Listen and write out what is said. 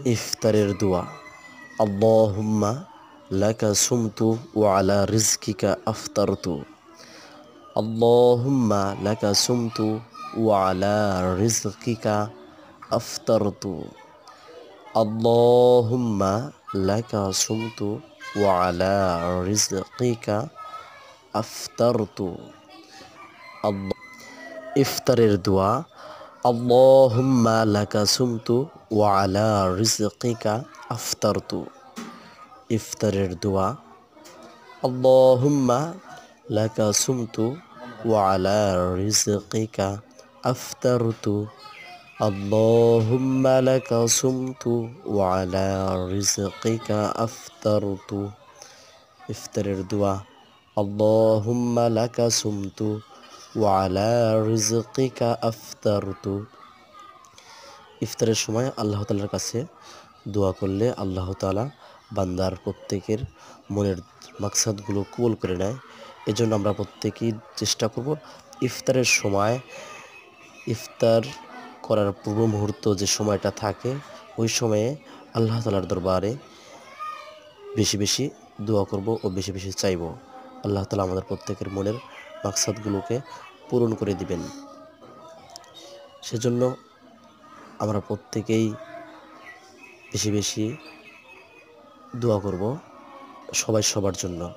ইফতারের দোয়া। আল্লাহুম্মা লাকা সুমতু ওয়া আলা রিজকিকা আফতারতু। আল্লাহুম্মা লাকা সুমতু ওয়া আলা রিজকিকা আফতারতু। আল্লাহুম্মা লাকা সুমতু ওয়া আলা রিজকিকা আফতারতু। ইফতারের দোয়া। আল্লাহুম্মা লাকা সুমতু ওয়া আলা রিজকিকা আফতারতু। ইফতারের দোয়া। আল্লাহুম্মা লাকা সুমতু ওয়া আলা রিজকিকা আফতারতু। আল্লাহুম্মা লাকা সুমতু ওয়া আলা রিজকিকা আফতারতু। ইফতারের দোয়া। আল্লাহুম্মা লাকা সুমতু ওয়া আলা রিজকিকা আফতারতু। ইফতারের সময় আল্লাহ তাআলার কাছে দোয়া করলে আল্লাহ তাআলা বান্দার প্রত্যেকের মনের মাকসাদগুলো কবুল করে নেয়। এজন্য আমরা প্রত্যেকেই চেষ্টা করব ইফতারের সময়, ইফতার করার পূর্ব মুহূর্ত যে সময়টা থাকে ওই সময়ে আল্লাহ তাআলার দরবারে বেশি বেশি দোয়া করব ও বেশি বেশি চাইব। আল্লাহ তাআলা আমাদের প্রত্যেকের মনের মাকসাদগুলোকে পূরণ করে দিবেন। সেজন্য আমরা প্রত্যেকেই বেশি বেশি দোয়া করব সবাই সবার জন্য।